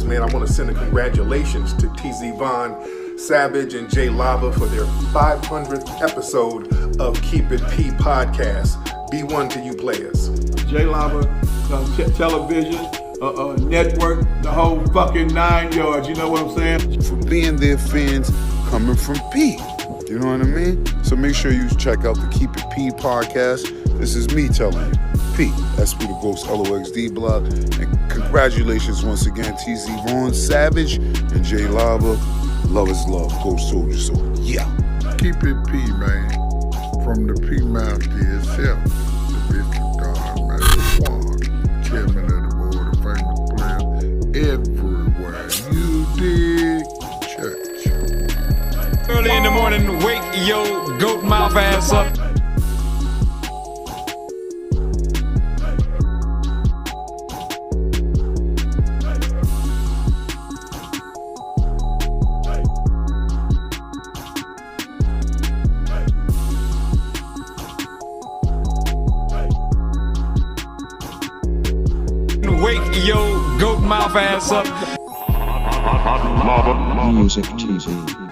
man, I want to send a congratulations to TZ Von Savage and Jay Lava for their 500th episode of Keep It P podcast. B1 to you players. Jay Lava, television, network, the whole fucking 9 yards, you know what I'm saying? For being their fans coming from P. You know what I mean? So make sure you check out the Keep It P podcast. This is me telling you. P, SP the Ghost LOXD blog. And congratulations once again, TZ Vaughn Savage and Jay Lava. Love is love. Ghost Soldier Soul. Yeah. Keep it P, man. From the P Master itself. The Bishop Don Master Juan. Chairman of the board, a famous player. Everywhere you dig church. Early in the morning, wake your goat mouth ass up. Wake your goat mouth ass up. Music TV.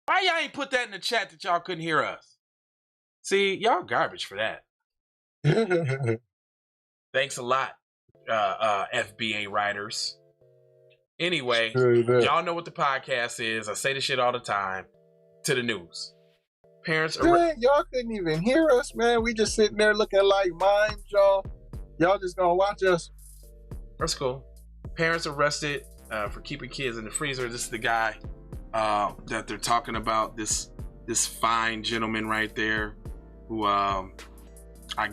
Why y'all ain't put that in the chat that y'all couldn't hear us? See, y'all garbage for that. Thanks a lot, FBA writers. Anyway, y'all know what the podcast is. I say this shit all the time. To the news. Parents are... y'all couldn't even hear us, man. We just sitting there looking like mimes, y'all. Y'all just gonna watch us. That's cool. Parents arrested for keeping kids in the freezer. This is the guy that they're talking about. This fine gentleman right there who I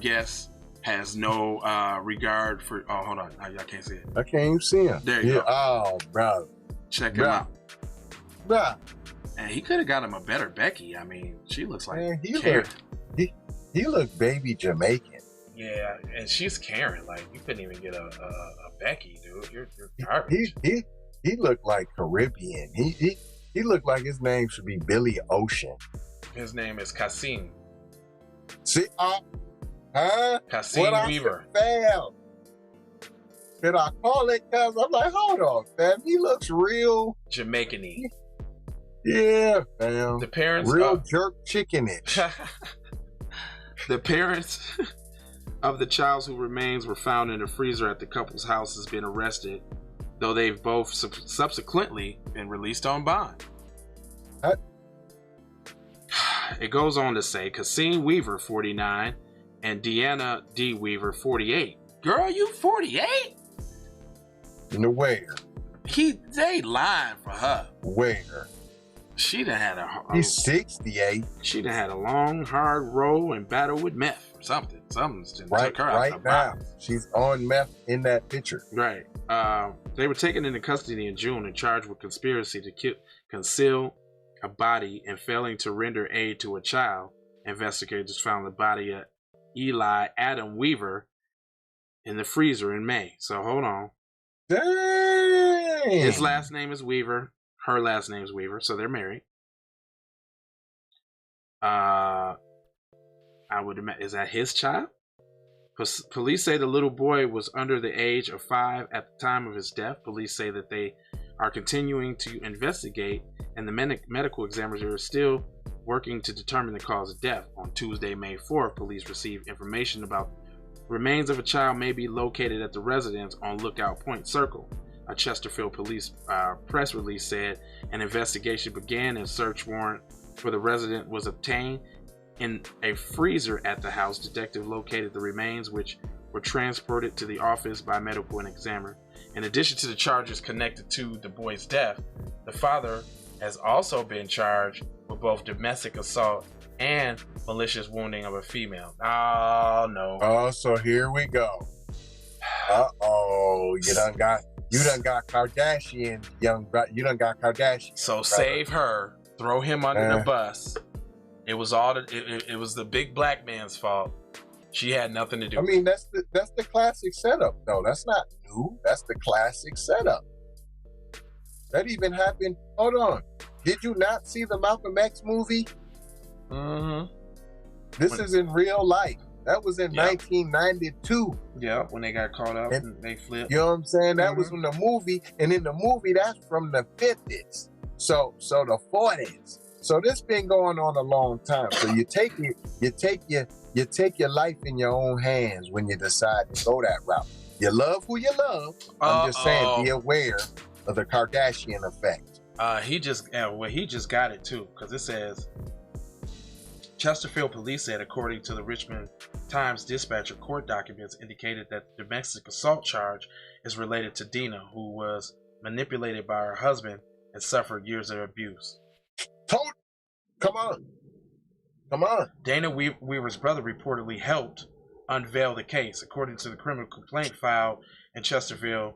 guess has no regard for... Oh, hold on. I can't see it. I can't even see him. There you go. Oh, bro. Check him out. Bro. And he could have got him a better Becky. I mean, she looks like Man, Karen. He looked baby Jamaican. Yeah, and she's Karen. Like, you couldn't even get a Becky, dude. You're garbage. He looked like Caribbean. He looked like his name should be Billy Ocean. His name is Kasim. See, Kasim Weaver. Fam. Did I call it? Cause I'm like, hold on, fam. He looks real Jamaican-y. Yeah, fam. The parents real jerk chicken-ish. The parents of the child whose remains were found in a freezer at the couple's house has been arrested, though they've both subsequently been released on bond. It goes on to say Kasim Weaver, 49, and Deanna D. Weaver, 48. Girl, you 48? No, where? They lying for her. Where? She done had He's 68. She done had a long, hard roll and battle with meth or something. Something's took her out right of now. bounds. She's on meth in that picture. Right. They were taken into custody in June and charged with conspiracy to conceal a body and failing to render aid to a child. Investigators found the body of Eli Adam Weaver in the freezer in May. So hold on. Dang. His last name is Weaver. Her last name is Weaver, so they're married. I would imagine, is that his child? Police say the little boy was under the age of 5 at the time of his death. Police say that they are continuing to investigate, and the medical examiners are still working to determine the cause of death. On Tuesday, May 4th, police received information about remains of a child may be located at the residence on Lookout Point Circle. A Chesterfield police press release said an investigation began and search warrant for the resident was obtained. In a freezer at the house, detective located the remains, which were transported to the office by medical examiner. In addition to the charges connected to the boy's death, the father has also been charged with both domestic assault and malicious wounding of a female. Oh no! Oh, so here we go. You done got Kardashian, you done got Kardashian. So save her, throw him under the bus. It was it was the big black man's fault. She had nothing to do. I mean, that's the classic setup, though. That's not new. That's the classic setup. That even happened. Hold on. Did you not see the Malcolm X movie? Mm-hmm. This is in real life. That was in 1992. Yeah, when they got caught up and they flipped. You know what I'm saying? That was from the movie, and in the movie, that's from the 50s. So the 40s. So this been going on a long time. So you take your life in your own hands when you decide to go that route. You love who you love. I'm just saying, be aware of the Kardashian effect. He just got it too, because it says Chesterfield police said, according to the Richmond Times Dispatcher, court documents indicated that the domestic assault charge is related to Dina, who was manipulated by her husband and suffered years of abuse. Come on. Dana Weaver's brother reportedly helped unveil the case. According to the criminal complaint filed in Chesterfield,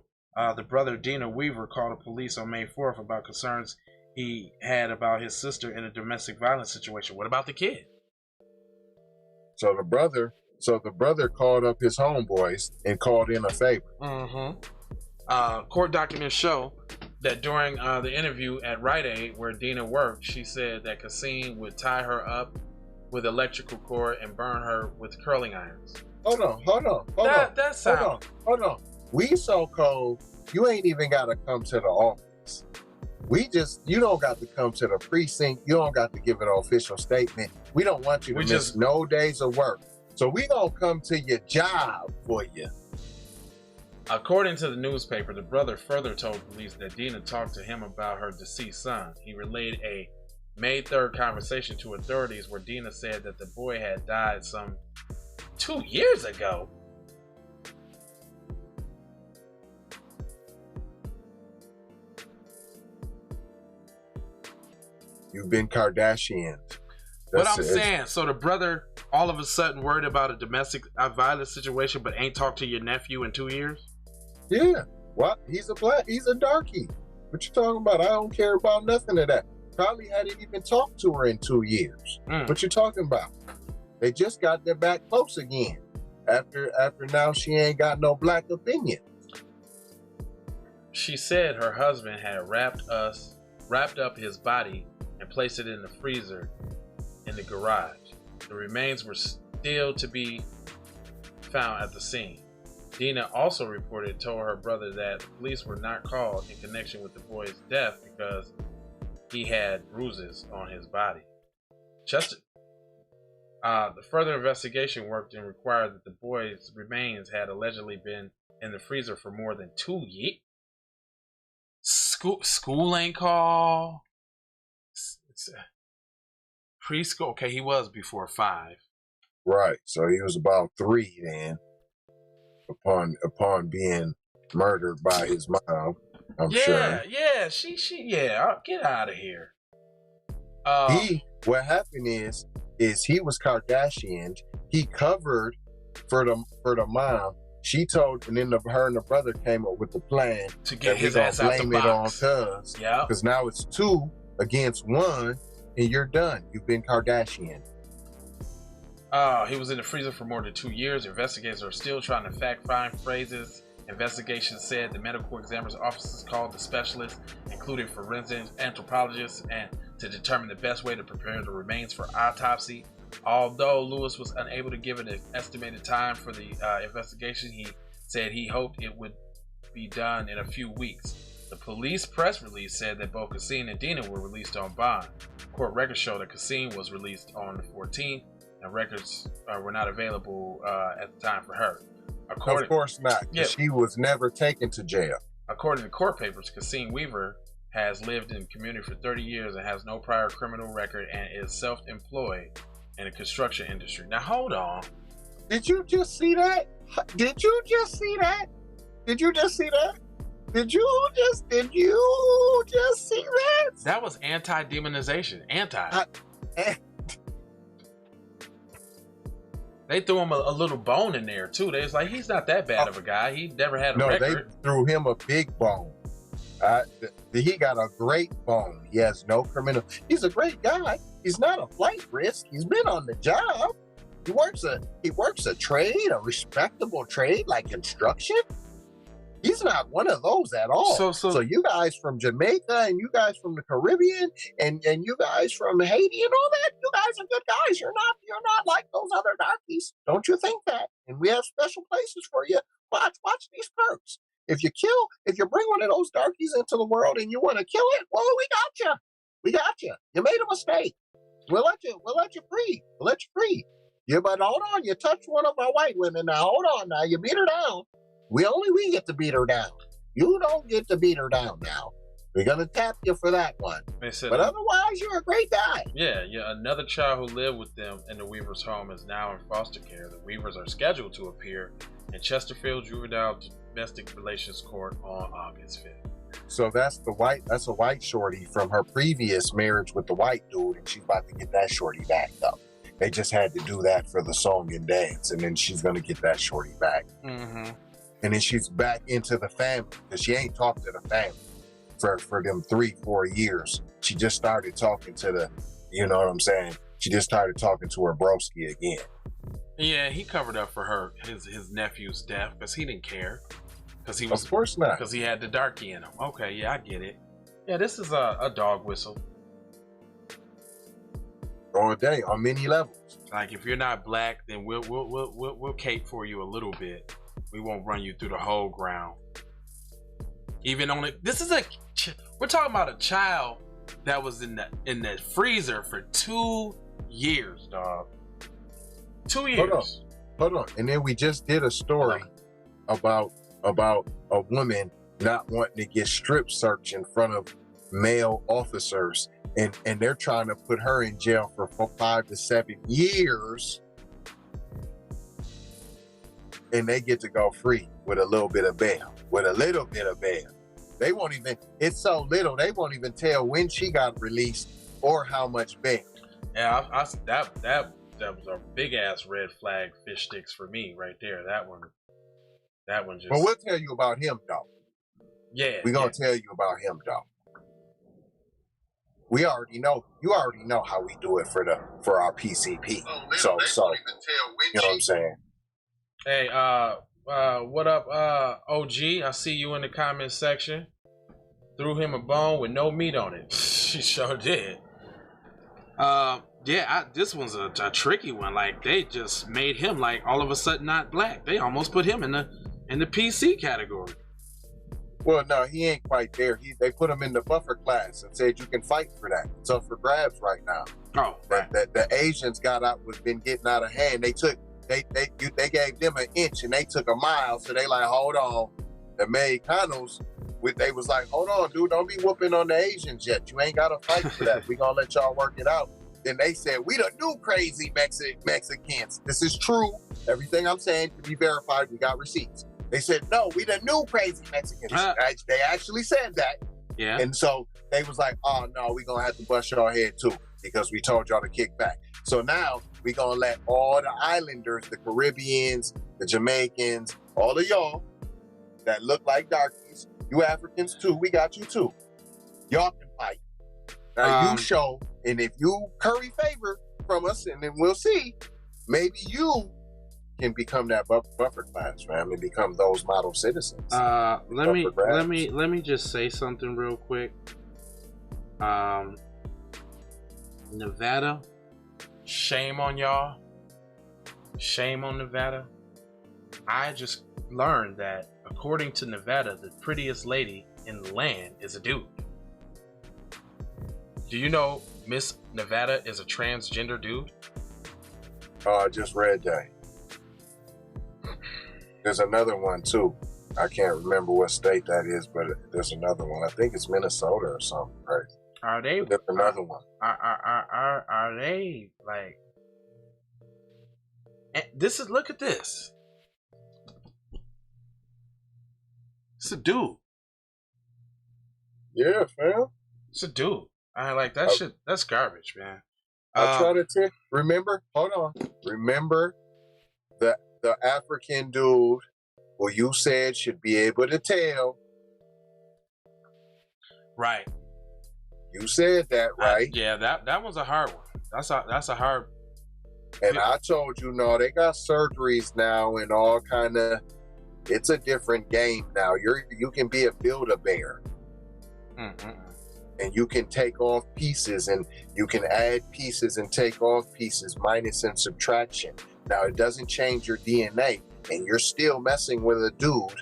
the brother Dina Weaver called the police on May 4th about concerns he had about his sister in a domestic violence situation. What about the kid? So the brother called up his homeboys and called in a favor. Mm-hmm. Court documents show that during the interview at Rite Aid, where Dina worked, she said that Kasim would tie her up with electrical cord and burn her with curling irons. Hold on. We so cold, you ain't even gotta come to the office. You don't got to come to the precinct. You don't got to give an official statement. We don't want you to miss no days of work. So we gonna come to your job for you. According to the newspaper, the brother further told police that Dina talked to him about her deceased son. He relayed a May 3rd conversation to authorities where Dina said that the boy had died some 2 years ago. You've been Kardashian. What I'm saying, so the brother all of a sudden worried about a domestic violence situation, but ain't talked to your nephew in 2 years? Yeah. What? He's a darky. What you talking about? I don't care about nothing of that. Probably hadn't even talked to her in 2 years. What you talking about? They just got their back close again. After now she ain't got no black opinion. She said her husband had wrapped up his body and placed it in the freezer in the garage. The remains were still to be found at the scene. Dina also told her brother that police were not called in connection with the boy's death because he had bruises on his body. The further investigation worked and required that the boy's remains had allegedly been in the freezer for more than 2 years. School ain't called. Preschool. Okay, he was before 5. Right. So he was about 3 then. Upon being murdered by his mom, I'm sure. Yeah, get out of here. What happened is he was Kardashian. He covered for the mom. She told, and then her and the brother came up with the plan to get his ass out the box. Because now it's 2 against 1, and you're done. You've been Kardashian. He was in the freezer for more than 2 years. Investigators are still trying to fact-find phrases. Investigations said the medical examiner's offices called the specialists, including forensic anthropologists, and to determine the best way to prepare the remains for autopsy. Although Lewis was unable to give an estimated time for the investigation, he said he hoped it would be done in a few weeks. The police press release said that both Cassine and Dina were released on bond. Court records show that Cassine was released on the 14th, and records were not available at the time for her. Of course not, because she was never taken to jail. According to court papers, Cassine Weaver has lived in the community for 30 years and has no prior criminal record and is self-employed in the construction industry. Now, hold on. Did you just see that? Did you just see that? Did you just see that? Did you just see that? That was anti-demonization. They threw him a little bone in there too. They was like, he's not that bad of a guy. He never had a record. No, they threw him a big bone. He got a great bone. He has no criminal. He's a great guy. He's not a flight risk. He's been on the job. He works a trade, a respectable trade like construction. He's not one of those at all. So you guys from Jamaica and you guys from the Caribbean and you guys from Haiti and all that, you guys are good guys. You're not like those other darkies. Don't you think that? And we have special places for you. Watch these perks. If you bring one of those darkies into the world and you want to kill it, well, we got you. You made a mistake. We'll let you free. Yeah, but hold on. You touched one of our white women. Now hold on. Now you beat her down. We get to beat her down. You don't get to beat her down now. We're gonna tap you for that one. But otherwise, you're a great guy. Yeah. Another child who lived with them in the Weavers' home is now in foster care. The Weavers are scheduled to appear in Chesterfield Juvenile Domestic Relations Court on August 5th. So that's a white shorty from her previous marriage with the white dude, and she's about to get that shorty back though. They just had to do that for the song and dance, and then she's gonna get that shorty back. Mm-hmm. And then she's back into the family because she ain't talked to the family for them 3-4 years. She just started talking to the, you know what I'm saying? She just started talking to her broski again. Yeah, he covered up for his nephew's death because he didn't care. Of course not. Because he had the darkie in him. Okay, yeah, I get it. Yeah, this is a dog whistle. All day on many levels. Like if you're not black, then we'll cape for you a little bit. We won't run you through the whole ground. Even on it. This is a We're talking about a child that was in the freezer for 2 years, dog. 2 years. Hold on. And then we just did a story about a woman not wanting to get strip searched in front of male officers, and they're trying to put her in jail for 5 to 7 years, and they get to go free with a little bit of bail. They won't even, it's so little, they won't even tell when she got released or how much bail. Yeah, that was a big ass red flag fish sticks for me right there. That one just. But we'll tell you about him though. Yeah, we're gonna tell you about him though. We already know. You already know how we do it for our PCP. So you know what I'm saying. Hey, what up, OG? I see you in the comment section. Threw him a bone with no meat on it. She sure did. This one's a tricky one. Like, they just made him like all of a sudden not black. They almost put him in the PC category. Well, no, he ain't quite there. They put him in the buffer class and said you can fight for that. It's up for grabs right now. Oh, right. The Asians been getting out of hand. They gave them an inch and they took a mile. So they like, hold on. The Mexicanos, they was like, hold on, dude, don't be whooping on the Asians yet. You ain't got to fight for that. We gonna let y'all work it out. Then they said, we the new crazy Mexicans. This is true. Everything I'm saying can be verified. We got receipts. They said, no, we the new crazy Mexicans. They actually said that. Yeah. And so they was like, oh, no, we going to have to bust y'all head too because we told y'all to kick back. So now we going to let all the islanders, the Caribbeans, the Jamaicans, all of y'all that look like darkies, you Africans too, we got you too. Y'all can fight. Now you show, and if you curry favor from us, and then we'll see, maybe you can become that buffer class, man, and become those model citizens. Let me just say something real quick. Nevada, shame on y'all. Shame on Nevada. I just learned that according to Nevada, the prettiest lady in the land is a dude. Do you know Miss Nevada is a transgender dude? I just read that. There's another one too. I can't remember what state that is, but there's another one. I think it's Minnesota or something, right? Are they? There's another one. Are they like? This is, look at this. It's a dude. Yeah, fam. It's a dude. I like that shit. That's garbage, man. I try to tell. Remember? Hold on. Remember the African dude who you said should be able to tell. Right. You said that, right? Yeah, that was a hard one. That's a hard. And I told you, no, they got surgeries now and all kind of. It's a different game now. You can be a Build-A-Bear. And you can take off pieces and you can add pieces and take off pieces, minus and subtraction. Now, it doesn't change your DNA, and you're still messing with a dude.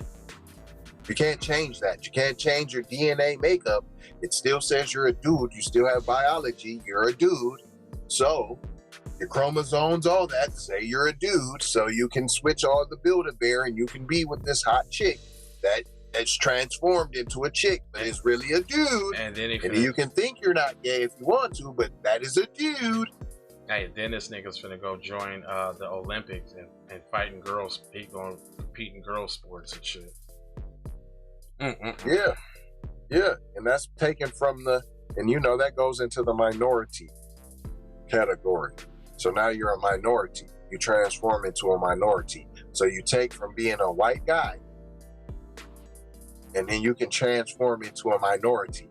You can't change that. You can't change your DNA makeup. It still says you're a dude. You still have biology. You're a dude. So your chromosomes, all that, say you're a dude. So you can switch all the Build-A-Bear and you can be with this hot chick that's transformed into a chick, but is really a dude. And then you can think you're not gay if you want to, but that is a dude. Hey, then this nigga's finna go join the Olympics and fighting girls, competing girls sports and shit. Yeah, and that's taken from and you know that goes into the minority category. So now you're a minority. You transform into a minority. So you take from being a white guy, and then you can transform into a minority.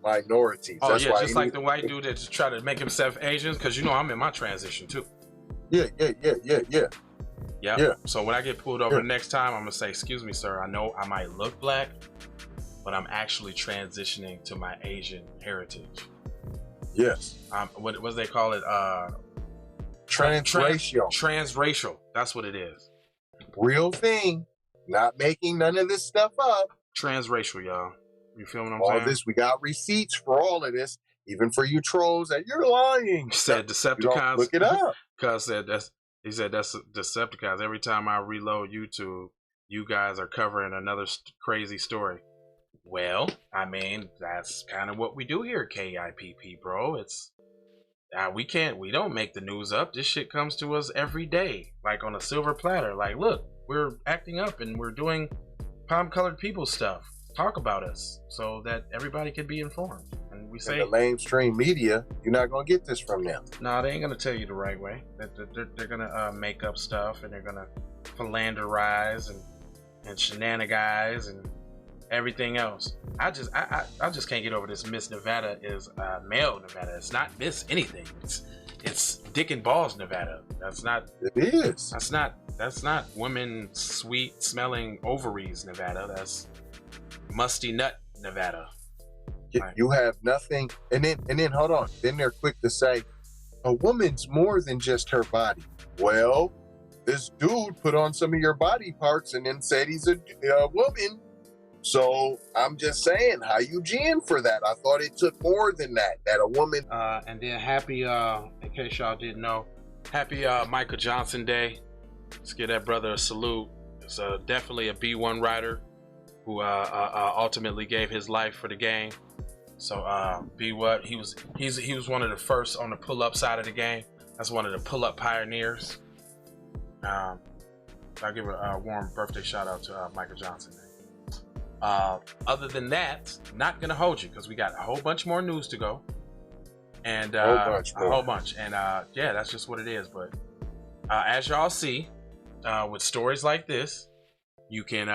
Minorities. Oh, that's yeah, why just like the white dude that just tried to make himself Asian, because you know I'm in my transition too. Yeah. So when I get pulled over next time, I'm gonna say, "Excuse me, sir. I know I might look black, but I'm actually transitioning to my Asian heritage." Yes. What do they call it? Transracial. Transracial. That's what it is. Real thing. Not making none of this stuff up. Transracial, y'all. You feel what I'm All saying? this, we got receipts for all of this, even for you trolls that you're lying. He said Decepticons. Look it up. Cuz said that's Decepticons. Every time I reload YouTube, you guys are covering another crazy story. Well, I mean, that's kind of what we do here at KIPP, bro. It's we don't make the news up. This shit comes to us every day, like on a silver platter. Like, look, we're acting up and we're doing palm-colored people stuff. Talk about us so that everybody can be informed. And we say, the lamestream media, you're not gonna get this from them. No, they ain't gonna tell you the right way. They're gonna make up stuff, and they're gonna philanderize and shenanigans and everything else. I just can't get over this. Miss Nevada is male Nevada. It's not Miss anything. It's Dick and Balls Nevada. That's not. It is. That's not women sweet smelling ovaries Nevada. That's musty nut Nevada. You have nothing, and then hold on. Then they're quick to say, a woman's more than just her body. Well, this dude put on some of your body parts and then said he's a woman. So I'm just saying, how you gin for that? I thought it took more than that. That a woman. And then happy, in case y'all didn't know, happy Michael Johnson Day. Let's give that brother a salute. It's definitely a B1 rider who ultimately gave his life for the game. So he was one of the first on the pull-up side of the game. That's one of the pull-up pioneers. I'll give a warm birthday shout out to Michael Johnson. Other than that, not gonna hold you because we got a whole bunch more news to go, and a whole bunch. And yeah, that's just what it is. But as y'all see, with stories like this, you can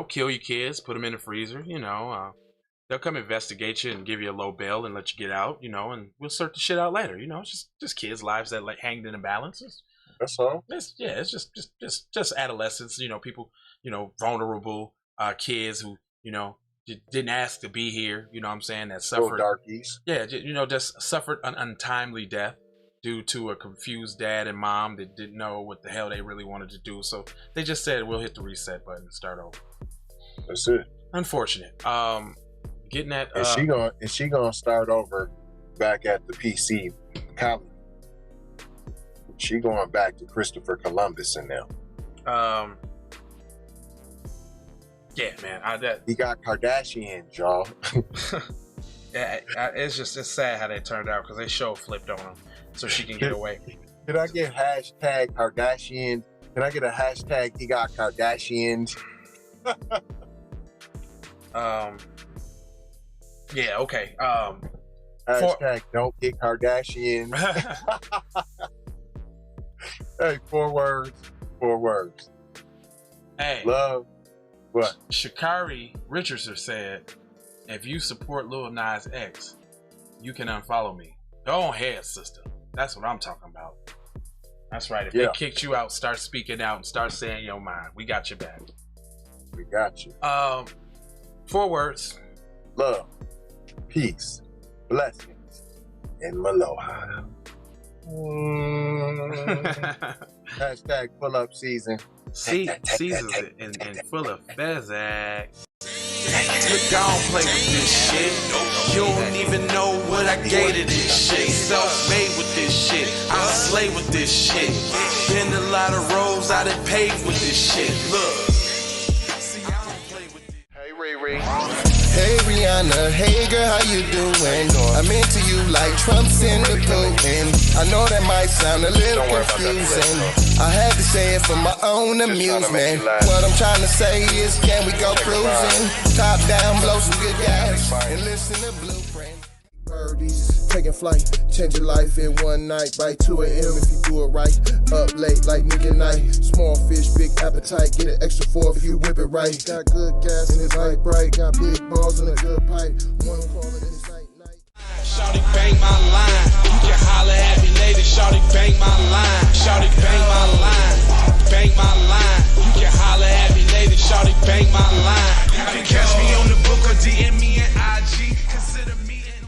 kill your kids, put them in the freezer. They'll come investigate you and give you a low bail and let you get out. And we'll sort the shit out later. It's just kids' lives that hanged in the balances. That's all. It's just adolescents. People. Vulnerable. Kids who didn't ask to be here, what I'm saying, that suffered darkies. Yeah, just suffered an untimely death due to a confused dad and mom that didn't know what the hell they really wanted to do. So they just said, we'll hit the reset button and start over. That's it. Unfortunate. Getting that is she gonna start over back at the PC colony? She going back to Christopher Columbus and them. Yeah, man. He got Kardashians, y'all. Yeah, it's sad how they turned out because they show flipped on him so she can get away. Can I get hashtag Kardashian? Can I get a hashtag he got Kardashians? Yeah, okay. Hashtag don't get Kardashians. Hey, 4 words. Hey. Love. What? Sha'Carri Richardson said, if you support Lil Nas X, you can unfollow me. Go ahead, sister. That's what I'm talking about. That's right. If they kicked you out, start speaking out and start saying your mind. We got your back. We got you. 4 words. Love, peace, blessings, and Maloha. Hashtag pull up season. Seasons and full of physics. Look, I don't play with this shit. You don't even know what I gave to this shit. Self-made with this shit. I slay with this shit. Been a lot of roads I done paved with this shit. Look. See, I don't play with this. Hey, Riri. Hey Rihanna, hey girl, how you doing? I'm into you like Trump's in the Putin. I know that might sound a little confusing. I had to say it for my own amusement. What I'm trying to say is, can we go cruising? Top down, blow some good gas, and listen to Blueprint. Birdies, taking flight, change your life in one night. By 2 a.m. if you do it right. Up late like nigga night. Small fish, big appetite. Get an extra 4 if you whip it right. Got good gas and it's light bright. Got big balls and a good pipe. One call it is night. Shawty bang my line. You can holler at me later. Shawty bang my line. Shawty bang my line. Bang my line. You can holler at me later. Shawty bang my line. You can catch me on the book or DM me at IG. Consider me in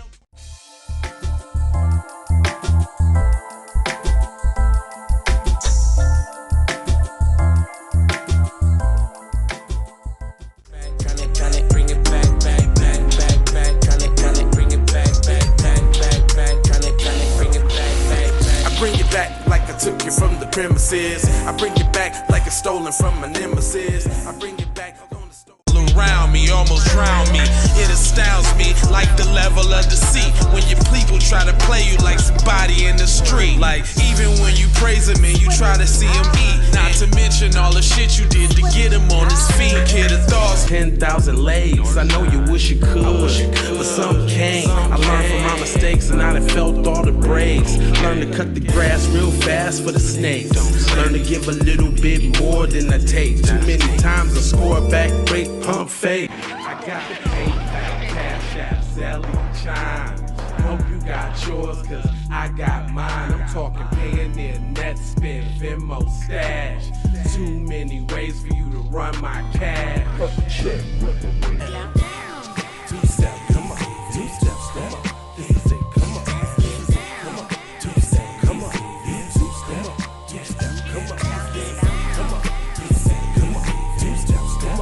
it back like I took it from the premises. I bring it back like it's stolen from my nemesis. I bring it back on the store. Around me, almost drown me. It astounds me like the level of deceit when your people try to play you like somebody in the street. Like even when you praise him and you try to see him eat. Not to mention all the shit you did to get him on his feet. Kid of thoughts, 10,000 legs. I know you wish you could, but some can't. I learned from my mistakes and I done felt all the breaks. Learn to cut the grass real fast for the snakes. Learn to give a little bit more than I take. Too many times I score back, break, pump, fake. I got the PayPal, Cash App, Zelle, Chime. Hope you got yours, cause I got mine. I'm talking Payoneer, net spend, Venmo, stash. Too many ways for you to run my cash. Check